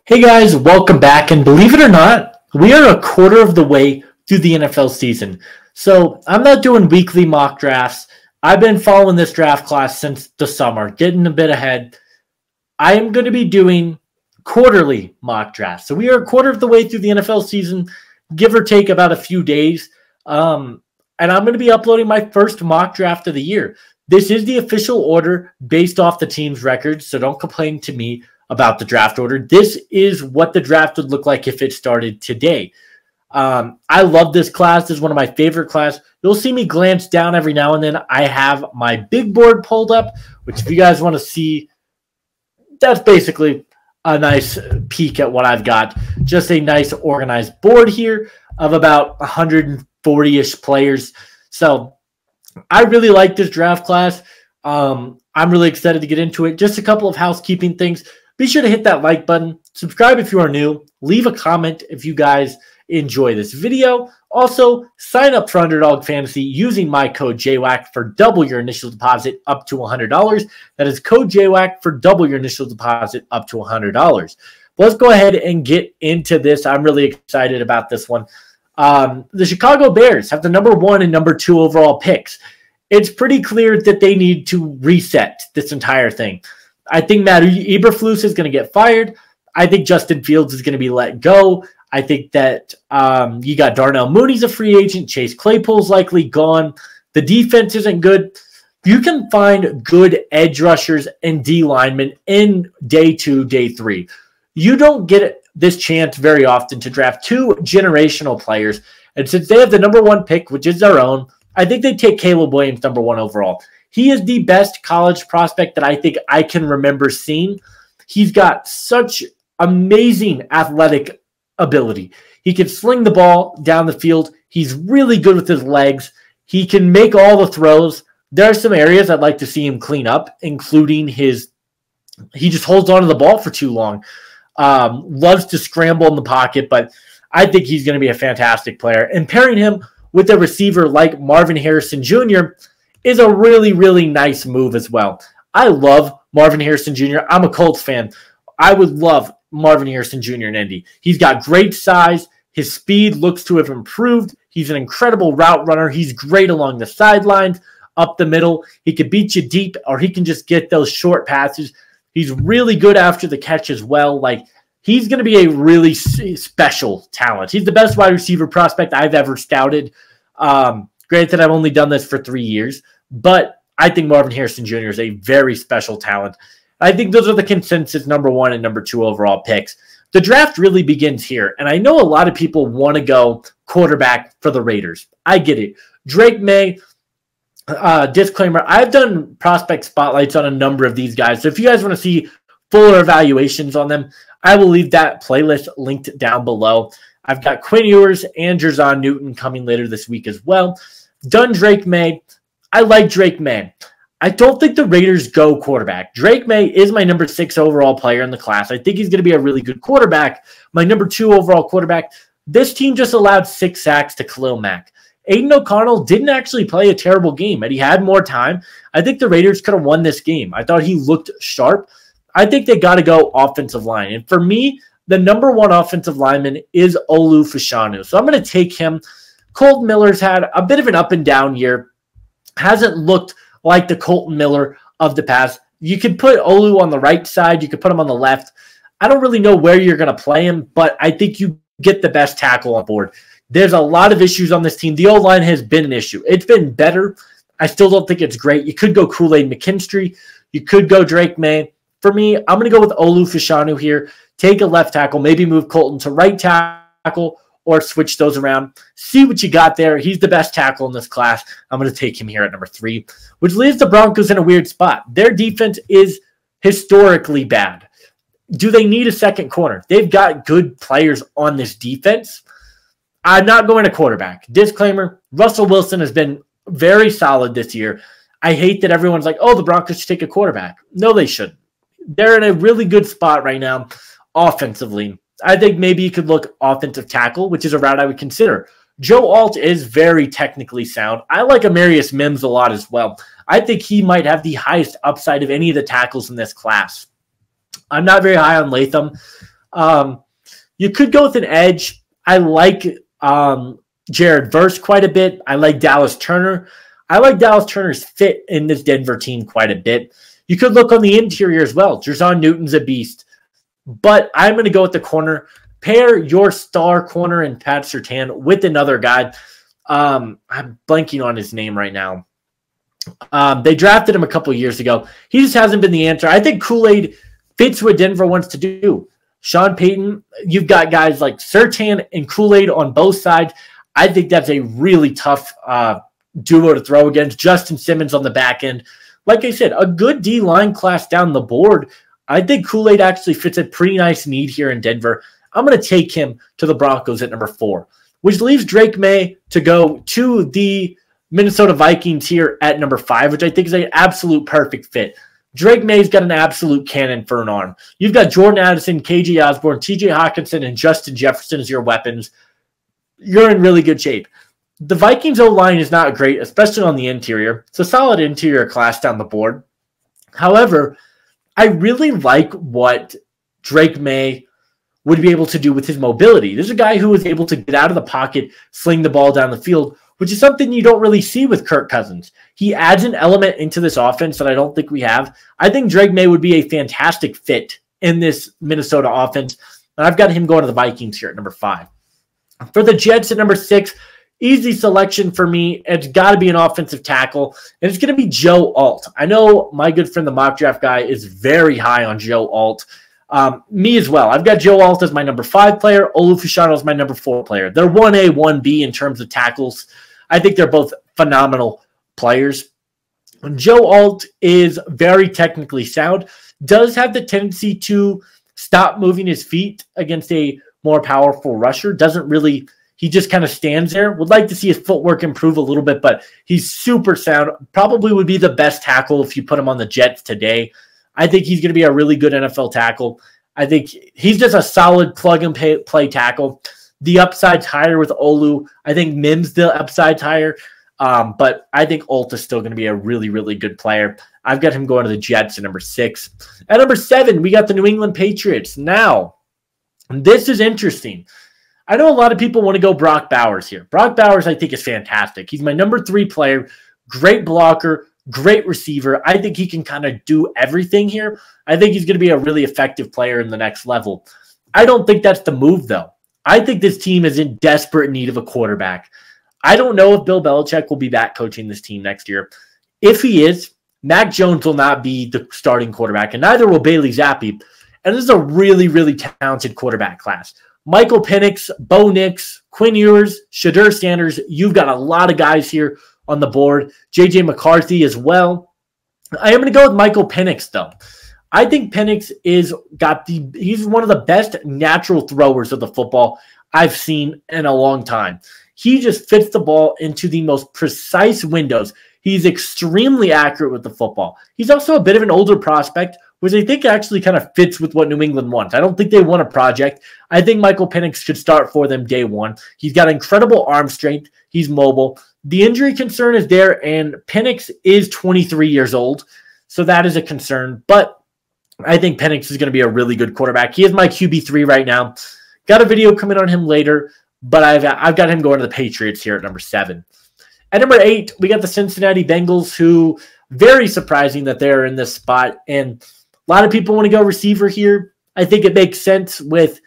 Hey guys, welcome back. And believe it or not, we are a quarter of the way through the NFL season. So I'm not doing weekly mock drafts. I've been following this draft class since the summer, getting a bit ahead. I am going to be doing quarterly mock drafts. So we are a quarter of the way through the NFL season, give or take about a few days. And I'm going to be uploading my first mock draft of the year. This is the official order based off the team's records, so don't complain to me about the draft order. This is what the draft would look like if it started today. I love this class. This is one of my favorite classes. You'll see me glance down every now and then. I have my big board pulled up, which if you guys want to see, that's basically a nice peek at what I've got. Just a nice organized board here of about 140-ish players. So I really like this draft class. I'm really excited to get into it. Just a couple of housekeeping things. Be sure to hit that like button. Subscribe if you are new. Leave a comment if you guys enjoy this video. Also, sign up for Underdog Fantasy using my code JWAC for double your initial deposit up to $100. That is code JWAC for double your initial deposit up to $100. Let's go ahead and get into this. I'm really excited about this one. The Chicago Bears have the number 1 and number 2 overall picks. It's pretty clear that they need to reset this entire thing. I think Matt Eberflus is going to get fired. I think Justin Fields is going to be let go. I think that you got Darnell Mooney's a free agent. Chase Claypool's likely gone. The defense isn't good. You can find good edge rushers and D linemen in day 2, day 3. You don't get this chance very often to draft 2 generational players. And since they have the number 1 pick, which is their own, I think they take Caleb Williams number 1 overall. He is the best college prospect that I think I can remember seeing. He's got such amazing athletic ability. He can sling the ball down the field. He's really good with his legs. He can make all the throws. There are some areas I'd like to see him clean up, including he just holds on to the ball for too long. Loves to scramble in the pocket, but I think he's going to be a fantastic player. And pairing him with a receiver like Marvin Harrison Jr. is a really, really nice move as well. I love Marvin Harrison Jr. I'm a Colts fan. I would love Marvin Harrison Jr. in Indy. He's got great size. His speed looks to have improved. He's an incredible route runner. He's great along the sidelines, up the middle. He could beat you deep, or he can just get those short passes. He's really good after the catch as well. He's going to be a really special talent. He's the best wide receiver prospect I've ever scouted. Granted, I've only done this for 3 years, but I think Marvin Harrison Jr. is a very special talent. I think those are the consensus number 1 and number 2 overall picks. The draft really begins here, and I know a lot of people want to go quarterback for the Raiders. I get it. Drake May, disclaimer, I've done prospect spotlights on a number of these guys, so if you guys want to see fuller evaluations on them, I will leave that playlist linked down below. I've got Quinn Ewers and Jerzon Newton coming later this week as well. Done Drake May. I like Drake May. I don't think the Raiders go quarterback. Drake May is my number 6 overall player in the class. I think he's going to be a really good quarterback. My number 2 overall quarterback. This team just allowed 6 sacks to Khalil Mack. Aiden O'Connell didn't actually play a terrible game, and he had more time. I think the Raiders could have won this game. I thought he looked sharp. I think they got to go offensive line. And for me, the number 1 offensive lineman is Olu Fashanu. So I'm going to take him. Colton Miller's had a bit of an up and down year. Hasn't looked like the Colton Miller of the past. You could put Olu on the right side. You could put him on the left. I don't really know where you're going to play him, but I think you get the best tackle on board. There's a lot of issues on this team. The O-line has been an issue. It's been better. I still don't think it's great. You could go Kool-Aid McKinstry. You could go Drake May. For me, I'm going to go with Olu Fashanu here. Take a left tackle, maybe move Colton to right tackle, or switch those around. See what you got there. He's the best tackle in this class. I'm going to take him here at number 3, which leaves the Broncos in a weird spot. Their defense is historically bad. Do they need a second corner? They've got good players on this defense. I'm not going to quarterback. Disclaimer, Russell Wilson has been very solid this year. I hate that everyone's like, oh, the Broncos should take a quarterback. No, they shouldn't. They're in a really good spot right now offensively. I think maybe you could look offensive tackle, which is a route I would consider. Joe Alt is very technically sound. I like Amarius Mims a lot as well. I think he might have the highest upside of any of the tackles in this class. I'm not very high on Latham. You could go with an edge. I like Jared Verse quite a bit. I like Dallas Turner. I like Dallas Turner's fit in this Denver team quite a bit. You could look on the interior as well. Jer'Zhan Newton's a beast. But I'm going to go with the corner. Pair your star corner in Pat Surtain with another guy. I'm blanking on his name right now. They drafted him a couple years ago. He just hasn't been the answer. I think Kool-Aid fits what Denver wants to do. Sean Payton, you've got guys like Surtain and Kool-Aid on both sides. I think that's a really tough duo to throw against. Justin Simmons on the back end. Like I said, a good D-line class down the board. I think Kool-Aid actually fits a pretty nice need here in Denver. I'm going to take him to the Broncos at number 4, which leaves Drake May to go to the Minnesota Vikings here at number 5, which I think is an absolute perfect fit. Drake May's got an absolute cannon for an arm. You've got Jordan Addison, KJ Osborne, TJ Hawkinson, and Justin Jefferson as your weapons. You're in really good shape. The Vikings O-line is not great, especially on the interior. It's a solid interior class down the board. However, I really like what Drake May would be able to do with his mobility. This is a guy who is able to get out of the pocket, sling the ball down the field, which is something you don't really see with Kirk Cousins. He adds an element into this offense that I don't think we have. I think Drake May would be a fantastic fit in this Minnesota offense, and I've got him going to the Vikings here at number 5. For the Jets at number 6, easy selection for me. It's got to be an offensive tackle, and it's going to be Joe Alt. I know my good friend, the mock draft guy, is very high on Joe Alt. Me as well. I've got Joe Alt as my number 5 player. Olu Fashanu is my number 4 player. They're 1A, 1B in terms of tackles. I think they're both phenomenal players. Joe Alt is very technically sound, does have the tendency to stop moving his feet against a more powerful rusher. Doesn't really, he just kind of stands there. Would like to see his footwork improve a little bit, but he's super sound. Probably would be the best tackle if you put him on the Jets today. I think he's going to be a really good NFL tackle. I think he's just a solid plug-and-play tackle. The upside's higher with Olu. I think Mims the upside's higher, but I think Alt is still going to be a really, really good player. I've got him going to the Jets at number 6. At number 7, we got the New England Patriots. Now, this is interesting. I know a lot of people want to go Brock Bowers here. Brock Bowers, I think, is fantastic. He's my number 3 player, great blocker, great receiver. I think he can kind of do everything here. I think he's going to be a really effective player in the next level. I don't think that's the move, though. I think this team is in desperate need of a quarterback. I don't know if Bill Belichick will be back coaching this team next year. If he is, Mac Jones will not be the starting quarterback, and neither will Bailey Zappi. And this is a really, really talented quarterback class. Michael Penix, Bo Nix, Quinn Ewers, Shadur Sanders. You've got a lot of guys here on the board. J.J. McCarthy as well. I am going to go with Michael Penix, though. I think Penix he's one of the best natural throwers of the football I've seen in a long time. He just fits the ball into the most precise windows. He's extremely accurate with the football. He's also a bit of an older prospect, which I think actually kind of fits with what New England wants. I don't think they want a project. I think Michael Penix should start for them day one. He's got incredible arm strength. He's mobile. The injury concern is there, and Penix is 23 years old, so that is a concern. But I think Penix is going to be a really good quarterback. He is my QB3 right now. Got a video coming on him later, but I've got him going to the Patriots here at number 7. At number 8, we got the Cincinnati Bengals, who very surprising that they're in this spot. And a lot of people want to go receiver here. I think it makes sense with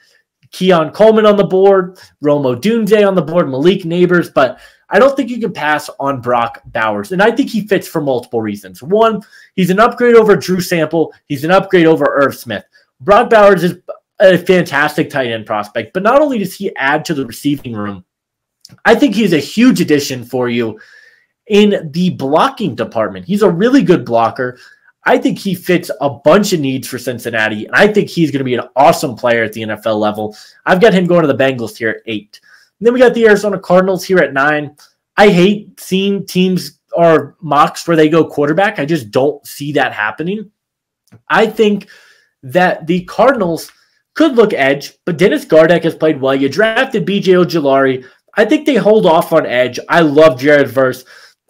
Keon Coleman on the board, Rome Odunze on the board, Malik Neighbors, but I don't think you can pass on Brock Bowers. And I think he fits for multiple reasons. One, he's an upgrade over Drew Sample. He's an upgrade over Irv Smith. Brock Bowers is a fantastic tight end prospect, but not only does he add to the receiving room, I think he's a huge addition for you in the blocking department. He's a really good blocker. I think he fits a bunch of needs for Cincinnati, and I think he's going to be an awesome player at the NFL level. I've got him going to the Bengals here at 8. And then we got the Arizona Cardinals here at 9. I hate seeing teams or mocks where they go quarterback. I just don't see that happening. I think that the Cardinals could look edge, but Dennis Gardeck has played well. You drafted B.J. Ojulari. I think they hold off on edge. I love Jared Verse.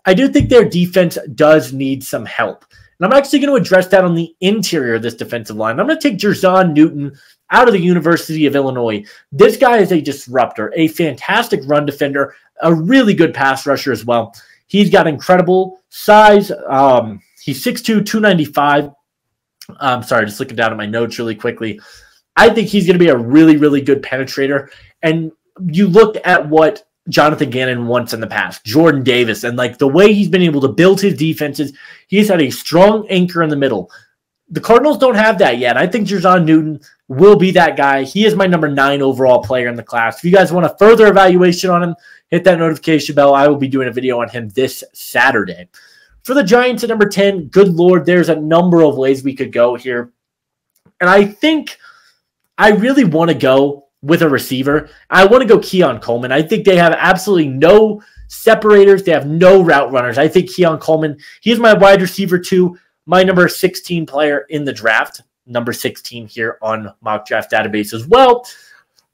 I do think their defense does need some help. And I'm actually going to address that on the interior of this defensive line. I'm going to take Jer'Zhan Newton out of the University of Illinois. This guy is a disruptor, a fantastic run defender, a really good pass rusher as well. He's got incredible size. He's 6'2", 295. I'm sorry, just looking down at my notes really quickly. I think he's going to be a really, really good penetrator. And you look at what Jonathan Gannon wants in the past, Jordan Davis, and like the way he's been able to build his defenses, he's had a strong anchor in the middle. The Cardinals don't have that yet. I think Jer'Zhan Newton will be that guy. He is my number 9 overall player in the class. If you guys want a further evaluation on him, hit that notification bell. I will be doing a video on him this Saturday. For the Giants at number 10, good Lord, there's a number of ways we could go here. And I think I really want to go with a receiver. I want to go Keon Coleman. I think they have absolutely no separators. They have no route runners. I think Keon Coleman, he's my wide receiver too, my number 16 player in the draft, number 16 here on Mock Draft Database as well.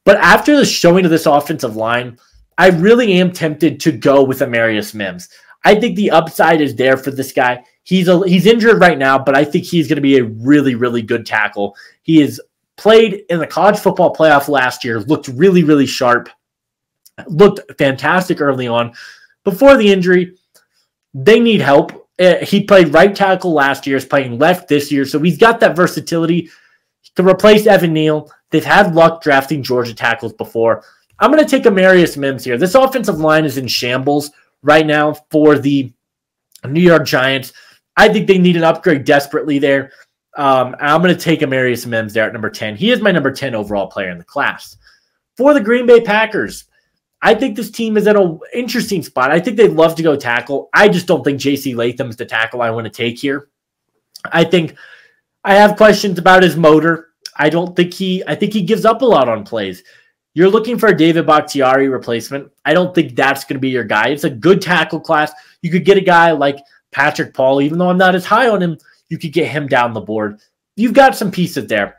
But after the showing of this offensive line, I really am tempted to go with Amarius Mims. I think the upside is there for this guy. He's injured right now, but I think he's going to be a really, really good tackle. He is played in the college football playoff last year, looked really, really sharp, looked fantastic early on. Before the injury, they need help. He played right tackle last year, is playing left this year, so he's got that versatility to replace Evan Neal. They've had luck drafting Georgia tackles before. I'm going to take Amarius Mims here. This offensive line is in shambles right now for the New York Giants. I think they need an upgrade desperately there. I'm going to take Amarius Mims there at number 10. He is my number 10 overall player in the class. For the Green Bay Packers, I think this team is at an interesting spot. I think they'd love to go tackle. I just don't think J.C. Latham's the tackle I want to take here. I think I have questions about his motor. I think he gives up a lot on plays. You're looking for a David Bakhtiari replacement. I don't think that's going to be your guy. It's a good tackle class. You could get a guy like Patrick Paul, even though I'm not as high on him. You could get him down the board. You've got some pieces there.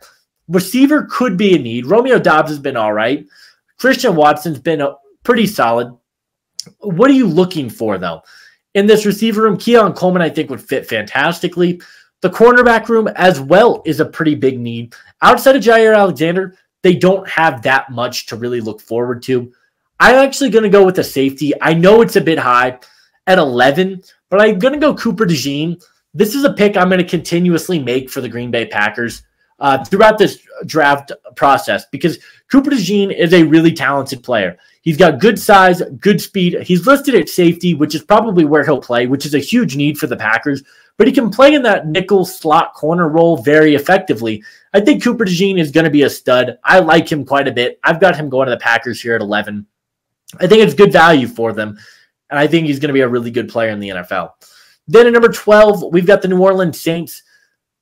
Receiver could be a need. Romeo Doubs has been all right. Christian Watson's been pretty solid. What are you looking for, though? In this receiver room, Keon Coleman, I think, would fit fantastically. The cornerback room as well is a pretty big need. Outside of Jair Alexander, they don't have that much to really look forward to. I'm actually going to go with a safety. I know it's a bit high at 11, but I'm going to go Cooper DeJean. This is a pick I'm going to continuously make for the Green Bay Packers throughout this draft process because Cooper DeJean is a really talented player. He's got good size, good speed. He's listed at safety, which is probably where he'll play, which is a huge need for the Packers. But he can play in that nickel slot corner role very effectively. I think Cooper DeJean is going to be a stud. I like him quite a bit. I've got him going to the Packers here at 11. I think it's good value for them, and I think he's going to be a really good player in the NFL. Then at number 12, we've got the New Orleans Saints.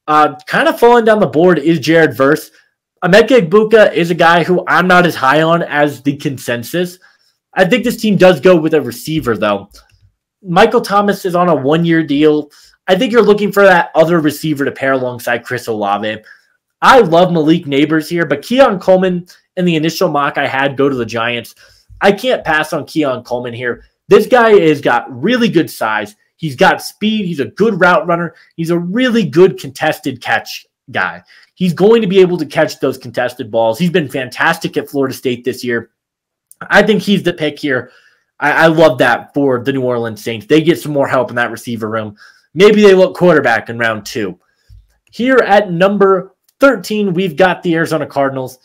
Kind of falling down the board is Jared Verse. Emeka Egbuka is a guy who I'm not as high on as the consensus. I think this team does go with a receiver, though. Michael Thomas is on a one-year deal. I think you're looking for that other receiver to pair alongside Chris Olave. I love Malik Neighbors here, but Keon Coleman in the initial mock I had go to the Giants. I can't pass on Keon Coleman here. This guy has got really good size. He's got speed. He's a good route runner. He's a really good contested catch guy. He's going to be able to catch those contested balls. He's been fantastic at Florida State this year. I think he's the pick here. I love that for the New Orleans Saints. They get some more help in that receiver room. Maybe they look quarterback in round 2. Here at number 13, we've got the Arizona Cardinals.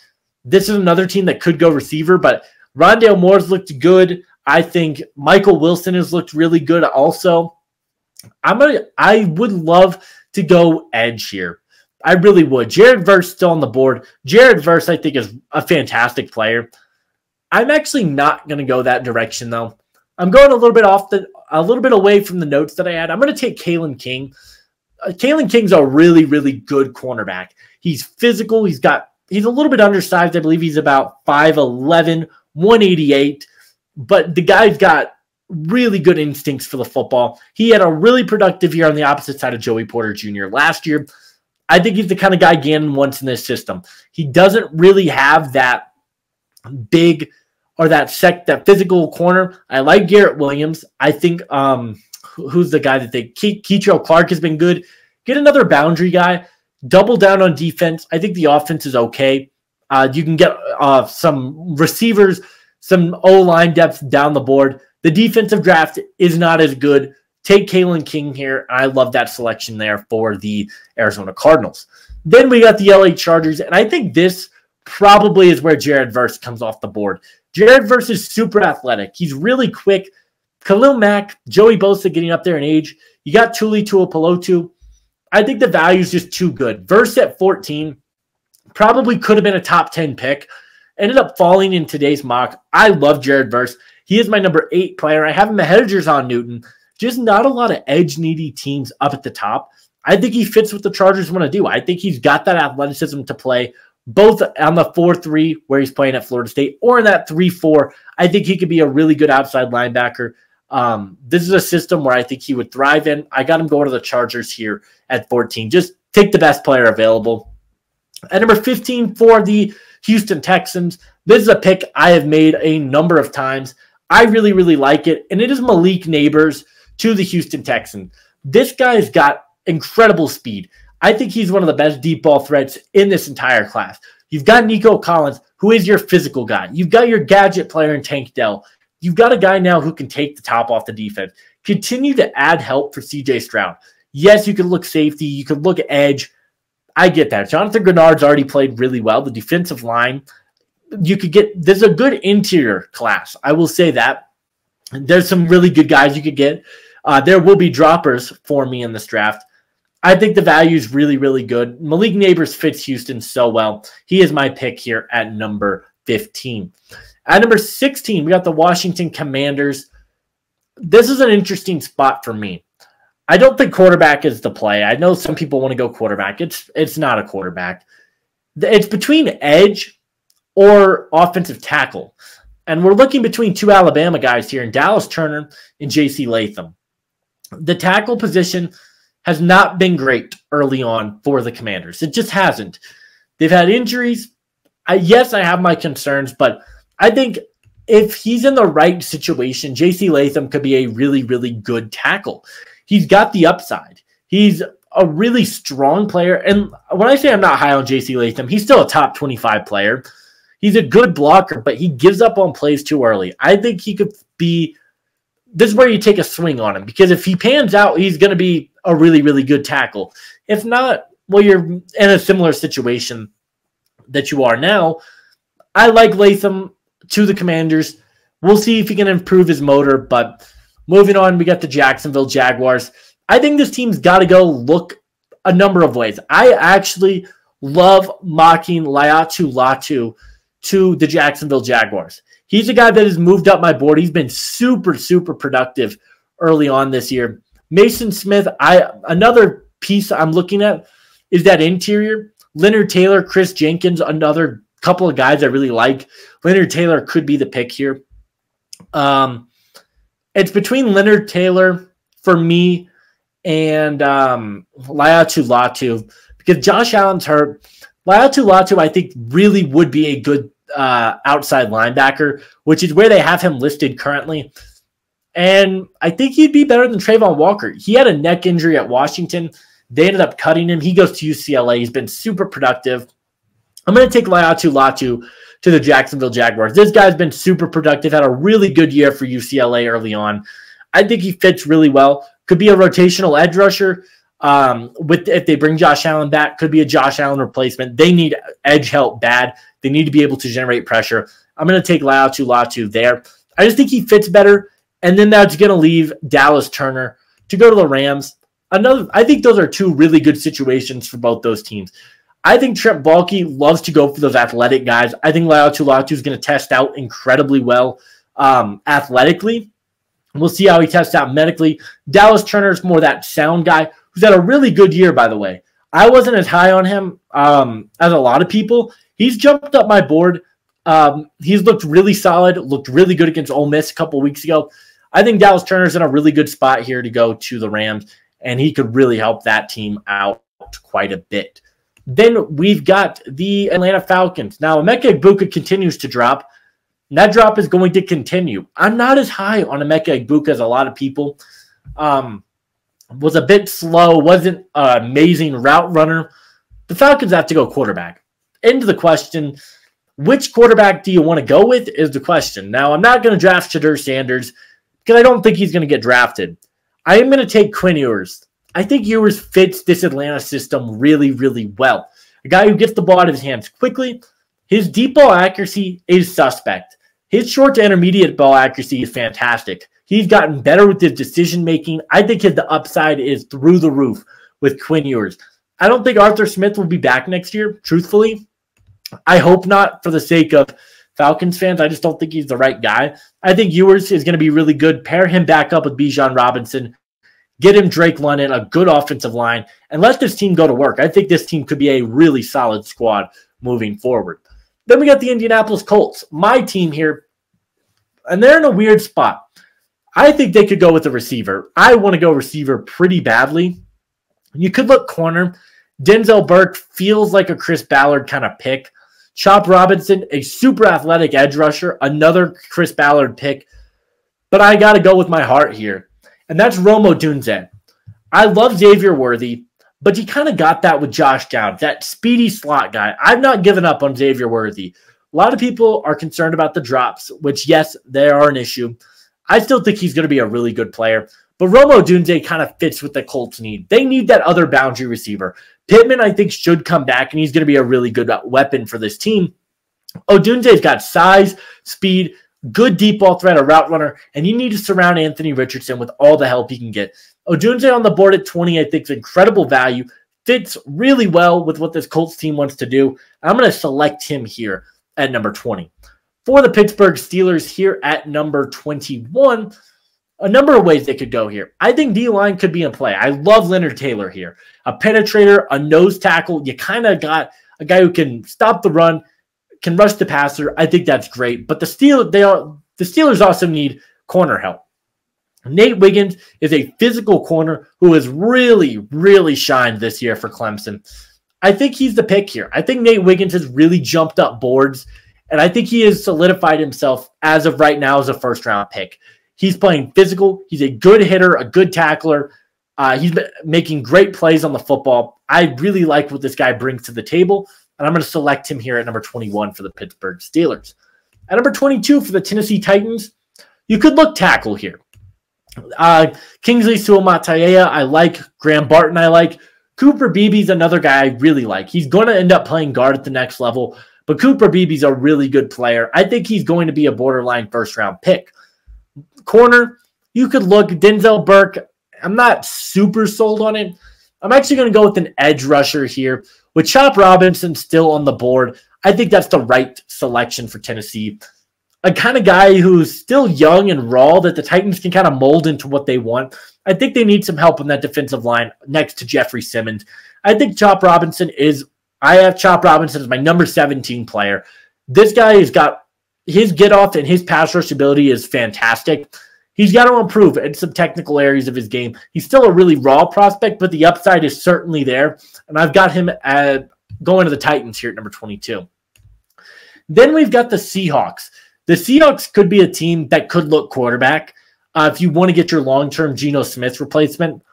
This is another team that could go receiver, but Rondale Moore's looked good. I think Michael Wilson has looked really good also. I would love to go edge here. I really would. Jared Verse still on the board. Jared Verse, I think, is a fantastic player. I'm actually not going to go that direction, though. I'm going a little bit away from the notes that I had. I'm going to take Kalen King. Kalen King's a really, really good cornerback. He's physical. He's a little bit undersized. I believe he's about 5'11", 188. But the guy's got really good instincts for the football. He had a really productive year on the opposite side of Joey Porter Jr. last year. I think he's the kind of guy Gannon wants in this system. He doesn't really have that big or that physical corner. I like Garrett Williams. I think who's the guy that Keitrell Clark has been good. Get another boundary guy. Double down on defense. I think the offense is okay. You can get some receivers, some O-line depth down the board. The defensive draft is not as good. Take Kalen King here. I love that selection there for the Arizona Cardinals. Then we got the LA Chargers, and I think this probably is where Jared Verse comes off the board. Jared Verse is super athletic. He's really quick. Khalil Mack, Joey Bosa getting up there in age. You got Tuli Tuipulotu. I think the value is just too good. Verse at 14 probably could have been a top 10 pick. Ended up falling in today's mock. I love Jared Verse. He is my number 8 player. I have him ahead of Jerzon Newton. Just not a lot of edge-needy teams up at the top. I think he fits what the Chargers want to do. I think he's got that athleticism to play both on the 4-3 where he's playing at Florida State or in that 3-4. I think he could be a really good outside linebacker. This is a system where I think he would thrive in. I got him going to the Chargers here at 14. Just take the best player available. At number 15 for the Houston Texans, this is a pick I have made a number of times. I really, really like it, and it is Malik Neighbors to the Houston Texans. This guy's got incredible speed. I think he's one of the best deep ball threats in this entire class. You've got Nico Collins, who is your physical guy. You've got your gadget player in Tank Dell. You've got a guy now who can take the top off the defense. Continue to add help for C.J. Stroud. Yes, you could look safety. You could look edge. I get that. Jonathan Grenard's already played really well. The defensive line, you could get – there's a good interior class. I will say that. There's some really good guys you could get. There will be droppers for me in this draft. I think the value is really, really good. Malik Neighbors fits Houston so well. He is my pick here at number 15. At number 16, we got the Washington Commanders. This is an interesting spot for me. I don't think quarterback is the play. I know some people want to go quarterback. It's not a quarterback. It's between edge or offensive tackle. And we're looking between two Alabama guys here in Dallas Turner and J.C. Latham. The tackle position has not been great early on for the Commanders. It just hasn't. They've had injuries. Yes, I have my concerns, but I think if he's in the right situation, J.C. Latham could be a really, really good tackle. He's got the upside. He's a really strong player. And when I say I'm not high on J.C. Latham, he's still a top 25 player. He's a good blocker, but he gives up on plays too early. I think he could be – this is where you take a swing on him, because if he pans out, he's going to be a really, really good tackle. If not, well, you're in a similar situation that you are now. I like Latham to the Commanders. We'll see if he can improve his motor, but moving on, we got the Jacksonville Jaguars. I think this team's got to go look a number of ways. I actually love mocking Laiatu Latu to the Jacksonville Jaguars. He's a guy that has moved up my board. He's been super, super productive early on this year. Mason Smith, another piece I'm looking at is that interior. Leonard Taylor, Chris Jenkins, another couple of guys I really like. Leonard Taylor could be the pick here. It's between Leonard Taylor for me and Laiatu Latu, because Josh Allen's hurt. Laiatu Latu, I think, really would be a good outside linebacker, which is where they have him listed currently. And I think he'd be better than Trayvon Walker. He had a neck injury at Washington. They ended up cutting him. He goes to UCLA. He's been super productive. I'm going to take Laiatu Latu to the Jacksonville Jaguars. This guy's been super productive, had a really good year for UCLA early on. I think he fits really well. Could be a rotational edge rusher. If they bring Josh Allen back, could be a Josh Allen replacement. They need edge help bad. They need to be able to generate pressure. I'm going to take Laiatu Latu there. I just think he fits better. And then that's going to leave Dallas Turner to go to the Rams. I think those are two really good situations for both those teams. I think Trent Baalke loves to go for those athletic guys. I think Laiatu Latu is going to test out incredibly well athletically. We'll see how he tests out medically. Dallas Turner is more that sound guy who's had a really good year, by the way. I wasn't as high on him as a lot of people. He's jumped up my board. He's looked really solid, looked really good against Ole Miss a couple weeks ago. I think Dallas Turner's in a really good spot here to go to the Rams, and he could really help that team out quite a bit. Then we've got the Atlanta Falcons. Now, Emeka Egbuka continues to drop. And that drop is going to continue. I'm not as high on Emeka Egbuka as a lot of people. Was a bit slow, wasn't an amazing route runner. The Falcons have to go quarterback. Into the question, Which quarterback do you want to go with is the question. Now, I'm not going to draft Shedeur Sanders because I don't think he's going to get drafted. I am going to take Quinn Ewers. I think Ewers fits this Atlanta system really, really well. A guy who gets the ball out of his hands quickly. His deep ball accuracy is suspect. His short to intermediate ball accuracy is fantastic. He's gotten better with his decision-making. I think the upside is through the roof with Quinn Ewers. I don't think Arthur Smith will be back next year, truthfully. I hope not for the sake of Falcons fans. I just don't think he's the right guy. I think Ewers is going to be really good. Pair him back up with Bijan Robinson. Get him Drake London, a good offensive line, and let this team go to work. I think this team could be a really solid squad moving forward. Then we got the Indianapolis Colts, my team here, and they're in a weird spot. I think they could go with a receiver. I want to go receiver pretty badly. You could look corner. Denzel Burke feels like a Chris Ballard kind of pick. Chop Robinson, a super athletic edge rusher, another Chris Ballard pick. But I got to go with my heart here, and that's Rome Odunze. I love Xavier Worthy, but you kind of got that with Josh Downs, that speedy slot guy. I've not given up on Xavier Worthy. A lot of people are concerned about the drops, which, yes, they are an issue. I still think he's going to be a really good player. But Rome Odunze kind of fits what the Colts need. They need that other boundary receiver. Pittman, I think, should come back, and he's going to be a really good weapon for this team. Odunze's got size, speed, good deep ball threat, a route runner, and you need to surround Anthony Richardson with all the help he can get. Odunze on the board at 20, I think, is incredible value. Fits really well with what this Colts team wants to do. I'm going to select him here at number 20. For the Pittsburgh Steelers here at number 21, a number of ways they could go here. I think D-line could be in play. I love Leonard Taylor here. A penetrator, a nose tackle. You kind of got a guy who can stop the run, can rush the passer. I think that's great. But the Steelers also need corner help. Nate Wiggins is a physical corner who has really, really shined this year for Clemson. I think he's the pick here. I think Nate Wiggins has really jumped up boards, and I think he has solidified himself as of right now as a first-round pick. He's playing physical. He's a good hitter, a good tackler. He's making great plays on the football. I really like what this guy brings to the table, and I'm going to select him here at number 21 for the Pittsburgh Steelers. At number 22 for the Tennessee Titans, you could look tackle here. Kingsley Suamataia, I like. Graham Barton, I like. Cooper Beebe's another guy I really like. He's going to end up playing guard at the next level, but Cooper Beebe's a really good player. I think he's going to be a borderline first-round pick. Corner, you could look. Denzel Burke, I'm not super sold on it. I'm actually going to go with an edge rusher here. With Chop Robinson still on the board, I think that's the right selection for Tennessee. A kind of guy who's still young and raw that the Titans can kind of mold into what they want. I think they need some help on that defensive line next to Jeffrey Simmons. I think I have Chop Robinson as my number 17 player. This guy has got his get-off and his pass rush ability is fantastic. He's got to improve in some technical areas of his game. He's still a really raw prospect, but the upside is certainly there. And I've got him going to the Titans here at number 22. Then we've got the Seahawks. The Seahawks could be a team that could look quarterback if you want to get your long-term Geno Smith replacement.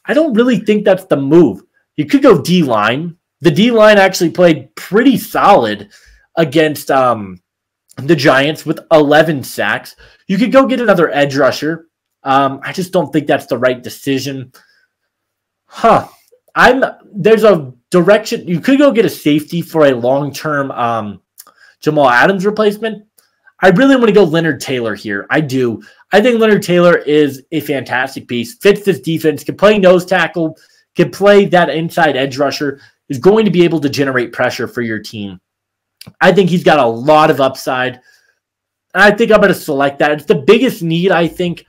I don't really think that's the move. You could go D-line. The D-line actually played pretty solid against the Giants with 11 sacks. You could go get another edge rusher. I just don't think that's the right decision. There's a direction. You could go get a safety for a long-term Jamal Adams replacement. I really want to go Leonard Taylor here. I do. I think Leonard Taylor is a fantastic piece. Fits this defense. Can play nose tackle. Can play that inside edge rusher. Is going to be able to generate pressure for your team. I think he's got a lot of upside. And I think I'm going to select that. It's the biggest need, I think,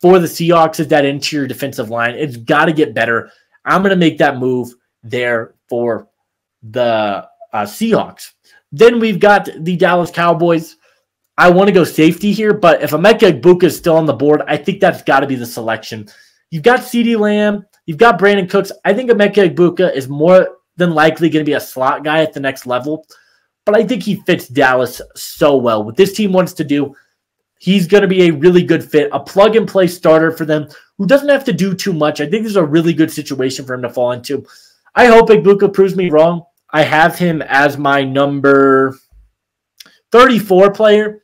for the Seahawks is that interior defensive line. It's got to get better. I'm going to make that move there for the Seahawks. Then we've got the Dallas Cowboys. I want to go safety here, but if Emeka Egbuka is still on the board, I think that's got to be the selection. You've got CeeDee Lamb. You've got Brandon Cooks. I think Emeka Egbuka is more than likely going to be a slot guy at the next level, but I think he fits Dallas so well. What this team wants to do, he's going to be a really good fit, a plug-and-play starter for them who doesn't have to do too much. I think this is a really good situation for him to fall into. I hope Egbuka proves me wrong. I have him as my number 34 player.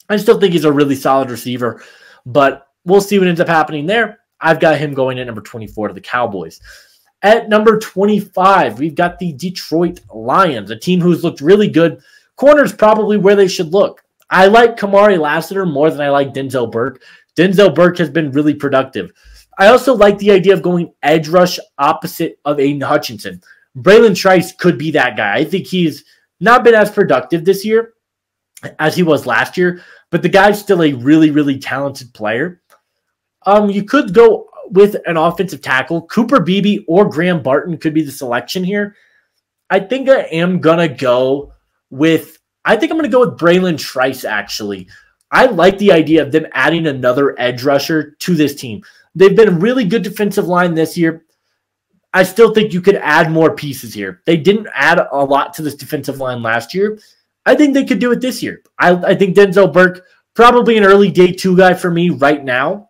I still think he's a really solid receiver, but we'll see what ends up happening there. I've got him going at number 24 to the Cowboys. At number 25, we've got the Detroit Lions, a team who's looked really good. Corner's probably where they should look. I like Kamari Lassiter more than I like Denzel Burke. Denzel Burke has been really productive. I also like the idea of going edge rush opposite of Aiden Hutchinson. Braylon Trice could be that guy. I think he's not been as productive this year as he was last year, but the guy's still a really, really talented player. You could go with an offensive tackle. Cooper Beebe or Graham Barton could be the selection here. I think I am going to go with Braylon Trice, actually. I like the idea of them adding another edge rusher to this team. They've been a really good defensive line this year. I still think you could add more pieces here. They didn't add a lot to this defensive line last year. I think they could do it this year. I think Denzel Burke, probably an early day 2 guy for me right now.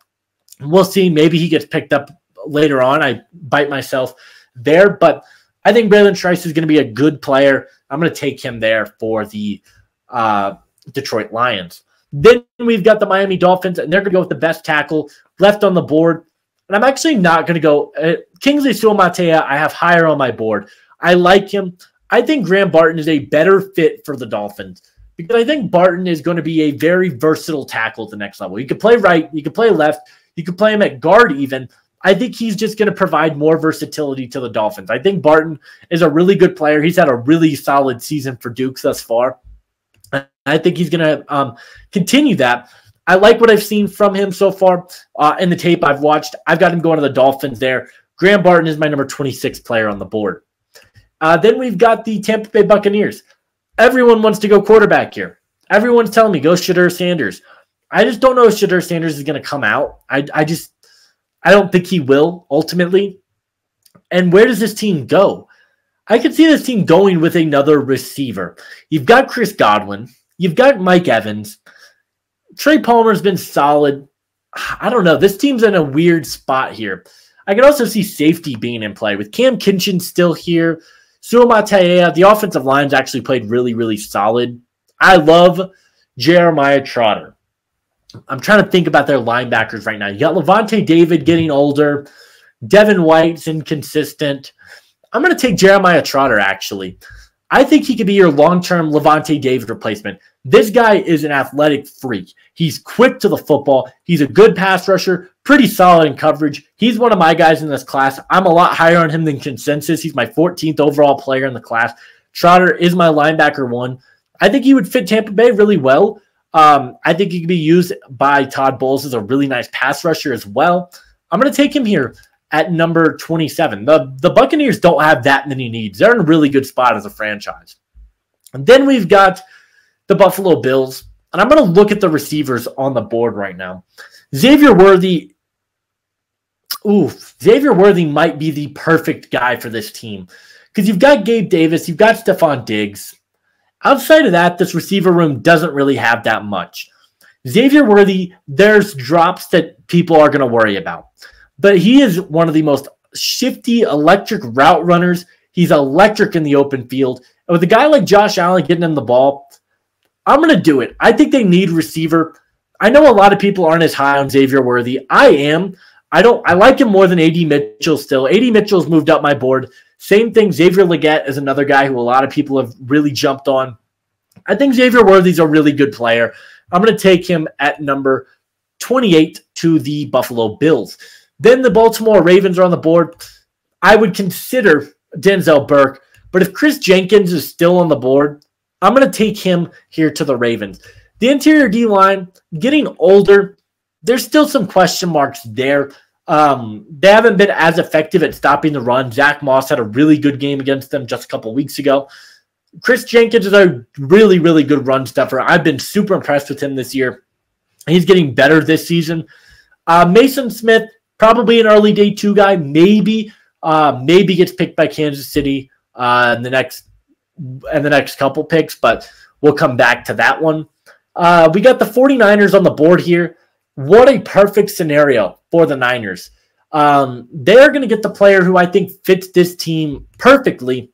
We'll see. Maybe he gets picked up later on. I bite myself there. But I think Braylon Trice is going to be a good player. I'm going to take him there for the Detroit Lions. Then we've got the Miami Dolphins, and they're going to go with the best tackle left on the board. And I'm actually not going to go. Kingsley Suamataia, I have higher on my board. I like him. I think Graham Barton is a better fit for the Dolphins because I think Barton is going to be a very versatile tackle at the next level. You could play right. You could play left. You could play him at guard even. I think he's just going to provide more versatility to the Dolphins. I think Barton is a really good player. He's had a really solid season for Dukes thus far. I think he's going to continue that. I like what I've seen from him so far in the tape I've watched. I've got him going to the Dolphins there. Graham Barton is my number 26 player on the board. Then we've got the Tampa Bay Buccaneers. Everyone wants to go quarterback here. Everyone's telling me go Shedeur Sanders. I just don't know if Shedeur Sanders is going to come out. I don't think he will ultimately. And where does this team go? I could see this team going with another receiver. You've got Chris Godwin. You've got Mike Evans. Trey Palmer's been solid. I don't know. This team's in a weird spot here. I can also see safety being in play with Cam Kinchin still here. Suamataia, the offensive line's actually played really, really solid. I love Jeremiah Trotter. I'm trying to think about their linebackers right now. You got Levante David getting older. Devin White's inconsistent. I'm going to take Jeremiah Trotter, actually. I think he could be your long-term Levante David replacement. This guy is an athletic freak. He's quick to the football. He's a good pass rusher, pretty solid in coverage. He's one of my guys in this class. I'm a lot higher on him than consensus. He's my 14th overall player in the class. Trotter is my linebacker 1. I think he would fit Tampa Bay really well. I think he could be used by Todd Bowles as a really nice pass rusher as well. I'm going to take him here at number 27. The Buccaneers don't have that many needs. They're in a really good spot as a franchise. And then we've got the Buffalo Bills. And I'm going to look at the receivers on the board right now. Xavier Worthy might be the perfect guy for this team. Because you've got Gabe Davis, you've got Stephon Diggs. Outside of that, this receiver room doesn't really have that much. Xavier Worthy, there's drops that people are going to worry about. But he is one of the most shifty, electric route runners. He's electric in the open field. And with a guy like Josh Allen getting him the ball, I'm going to do it. I think they need receiver. I know a lot of people aren't as high on Xavier Worthy. I am. I like him more than A.D. Mitchell still. A.D. Mitchell's moved up my board. Same thing, Xavier Legette is another guy who a lot of people have really jumped on. I think Xavier Worthy's a really good player. I'm going to take him at number 28 to the Buffalo Bills. Then the Baltimore Ravens are on the board. I would consider Denzel Burke, but if Chris Jenkins is still on the board, I'm going to take him here to the Ravens. The interior D-line, getting older, there's still some question marks there. They haven't been as effective at stopping the run. Zach Moss had a really good game against them just a couple weeks ago. Chris Jenkins is a really, really good run stuffer. I've been super impressed with him this year. He's getting better this season. Mason Smith, probably an early day 2 guy. Maybe gets picked by Kansas City in the next couple picks, but we'll come back to that one. We got the 49ers on the board here. What a perfect scenario for the Niners. They're going to get the player who I think fits this team perfectly,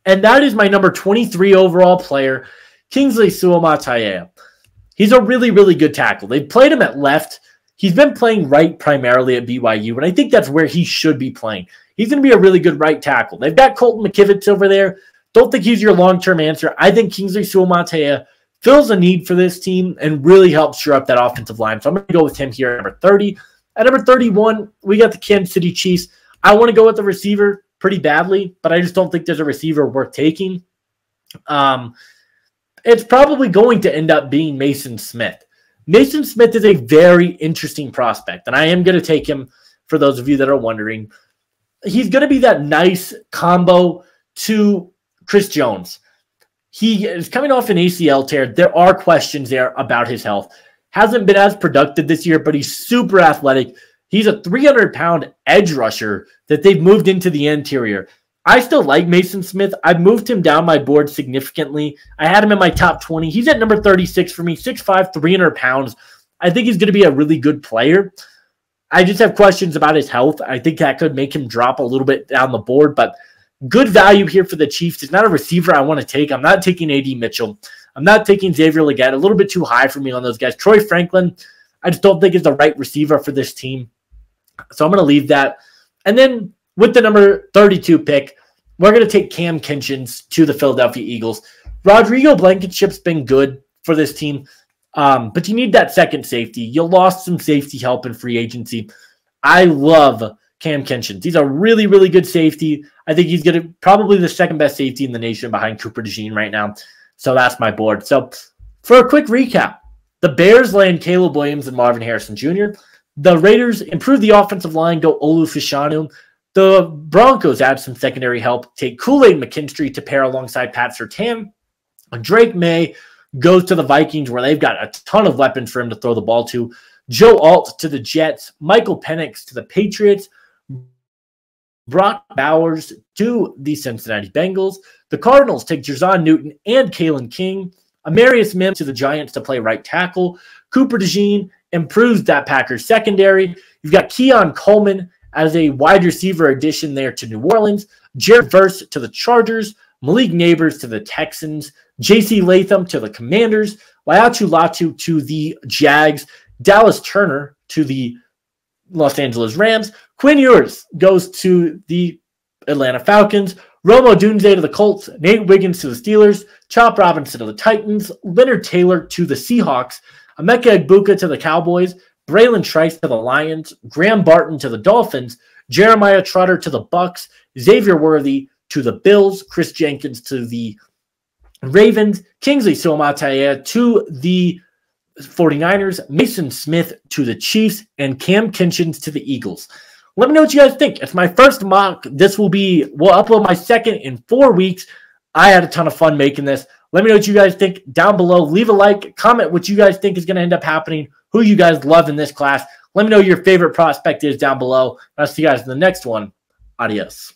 and that is my number 23 overall player, Kingsley Suamataia. He's a really, really good tackle. They played him at left. He's been playing right primarily at BYU, and I think that's where he should be playing. He's going to be a really good right tackle. They've got Colton McKivitz over there. Don't think he's your long-term answer. I think Kingsley Suamataia fills a need for this team and really helps shore up that offensive line. So I'm going to go with him here at number 30. At number 31, we got the Kansas City Chiefs. I want to go with the receiver pretty badly, but I just don't think there's a receiver worth taking. It's probably going to end up being Mason Smith. Mason Smith is a very interesting prospect, and I am going to take him for those of you that are wondering. He's going to be that nice combo to Chris Jones. He is coming off an ACL tear. There are questions there about his health. Hasn't been as productive this year, but he's super athletic. He's a 300-pound edge rusher that they've moved into the interior. I still like Mason Smith. I've moved him down my board significantly. I had him in my top 20. He's at number 36 for me, 6'5", 300 pounds. I think he's going to be a really good player. I just have questions about his health. I think that could make him drop a little bit down the board, but good value here for the Chiefs. It's not a receiver I want to take. I'm not taking A.D. Mitchell. I'm not taking Xavier Legette. A little bit too high for me on those guys. Troy Franklin, I just don't think is the right receiver for this team. So I'm going to leave that. And then with the number 32 pick, we're going to take Cam Kinchins to the Philadelphia Eagles. Rodrigo Blankenship's been good for this team, but you need that second safety. You lost some safety help in free agency. I love Cam Kinchins. He's a really, really good safety. I think he's going to probably the second best safety in the nation behind Cooper DeJean right now. So that's my board. So for a quick recap, the Bears land Caleb Williams and Marvin Harrison Jr. The Raiders improve the offensive line, go Olu Fashanu. The Broncos add some secondary help, take Kool-Aid McKinstry to pair alongside Pat Surtain. Drake May goes to the Vikings, where they've got a ton of weapons for him to throw the ball to. Joe Alt to the Jets. Michael Penix to the Patriots. Brock Bowers to the Cincinnati Bengals. The Cardinals take Jerzon Newton and Kalen King. Amarius Mims to the Giants to play right tackle. Cooper DeJean improves that Packers secondary. You've got Keon Coleman as a wide receiver addition there to New Orleans. Jared Verse to the Chargers. Malik Neighbors to the Texans. J.C. Latham to the Commanders. Laiatu Latu to the Jags. Dallas Turner to the Los Angeles Rams. Quinn Ewers goes to the Atlanta Falcons. Rome Odunze to the Colts. Nate Wiggins to the Steelers. Chop Robinson to the Titans. Leonard Taylor to the Seahawks. Emeka Egbuka to the Cowboys. Braylon Trice to the Lions. Graham Barton to the Dolphins. Jeremiah Trotter to the Bucks. Xavier Worthy to the Bills. Chris Jenkins to the Ravens. Kingsley Suamataia to the 49ers. Mason Smith to the Chiefs. And Cam Kinchins to the Eagles. Let me know what you guys think. It's my first mock. We'll upload my second in 4 weeks. I had a ton of fun making this. Let me know what you guys think down below. Leave a like. Comment what you guys think is going to end up happening. Who you guys love in this class. Let me know your favorite prospect is down below. I'll see you guys in the next one. Adios.